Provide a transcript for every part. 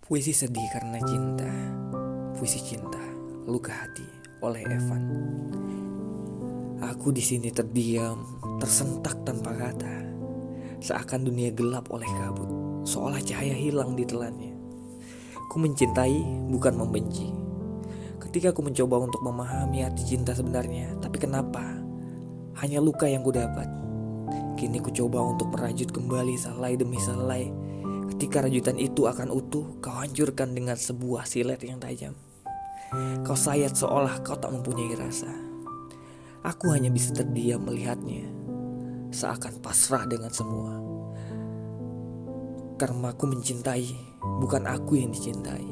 Puisi sedih karena cinta. Puisi cinta, luka hati oleh Evan. Aku di sini terdiam, tersentak tanpa kata. Seakan dunia gelap oleh kabut, seolah cahaya hilang ditelannya. Ku mencintai, bukan membenci. Ketika aku mencoba untuk memahami arti cinta sebenarnya, tapi kenapa? Hanya luka yang ku dapat. Kini ku coba untuk merajut kembali selai demi selai. Ketika rajutan itu akan utuh, kau hancurkan dengan sebuah silet yang tajam. Kau sayat seolah kau tak mempunyai rasa. Aku hanya bisa terdiam melihatnya, seakan pasrah dengan semua. Karena aku mencintai, bukan aku yang dicintai.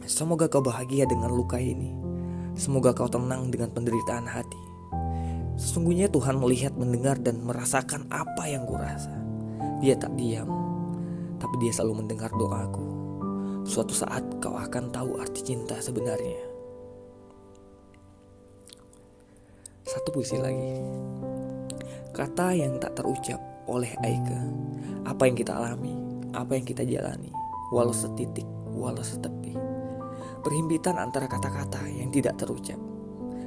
Semoga kau bahagia dengan luka ini. Semoga kau tenang dengan penderitaan hati. Sesungguhnya Tuhan melihat, mendengar, dan merasakan apa yang kurasa. Dia tak diam, tapi dia selalu mendengar doaku. Suatu saat kau akan tahu arti cinta sebenarnya. Satu puisi lagi. Kata yang tak terucap oleh Aike. Apa yang kita alami, apa yang kita jalani, walau setitik, walau setepi. Perhimpitan antara kata-kata yang tidak terucap.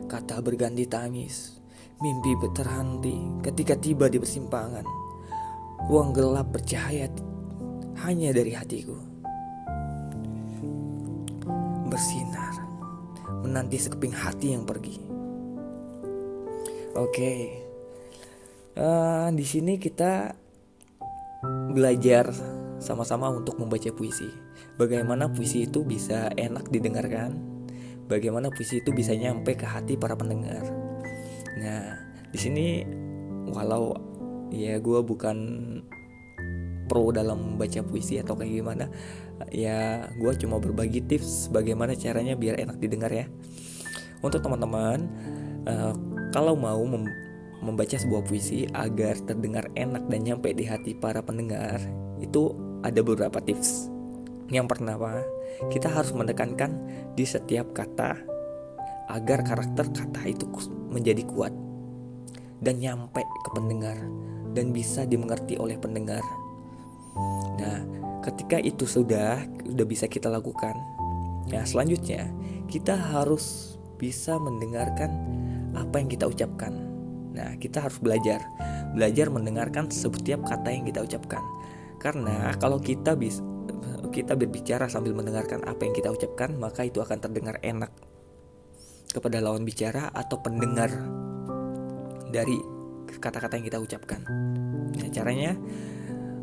Kata berganti tangis, mimpi terhenti ketika tiba di persimpangan. Ruang gelap bercahaya hanya dari hatiku. Bersinar, menanti sekeping hati yang pergi. Oke, di sini kita belajar sama-sama untuk membaca puisi. Bagaimana puisi itu bisa enak didengarkan, bagaimana puisi itu bisa nyampe ke hati para pendengar. Nah, di sini walau ya gue bukan pro dalam membaca puisi atau kayak gimana, ya gue cuma berbagi tips bagaimana caranya biar enak didengar ya. Untuk teman-teman, kalau mau membaca sebuah puisi agar terdengar enak dan nyampe di hati para pendengar, itu ada beberapa tips. Yang pertama, kita harus menekankan di setiap kata agar karakter kata itu menjadi kuat dan nyampe ke pendengar dan bisa dimengerti oleh pendengar. Nah, ketika itu sudah bisa kita lakukan. Nah, selanjutnya kita harus bisa mendengarkan apa yang kita ucapkan. Nah, kita harus belajar mendengarkan setiap kata yang kita ucapkan. Karena kalau kita berbicara sambil mendengarkan apa yang kita ucapkan, maka itu akan terdengar enak kepada lawan bicara atau pendengar dari kata-kata yang kita ucapkan. Nah, caranya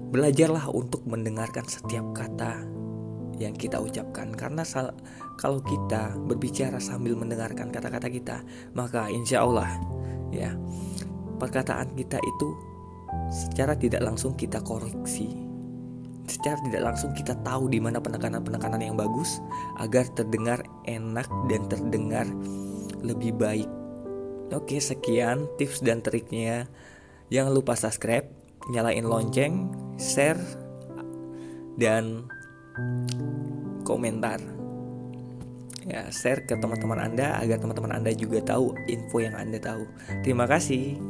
belajarlah untuk mendengarkan setiap kata yang kita ucapkan. Karena kalau kita berbicara sambil mendengarkan kata-kata kita, maka insya Allah ya perkataan kita itu secara tidak langsung kita koreksi. Secara tidak langsung kita tahu di mana penekanan-penekanan yang bagus agar terdengar enak dan terdengar lebih baik. Oke, sekian tips dan triknya. Jangan lupa subscribe, nyalain lonceng, share, dan komentar. Ya, share ke teman-teman Anda agar teman-teman Anda juga tahu info yang Anda tahu. Terima kasih.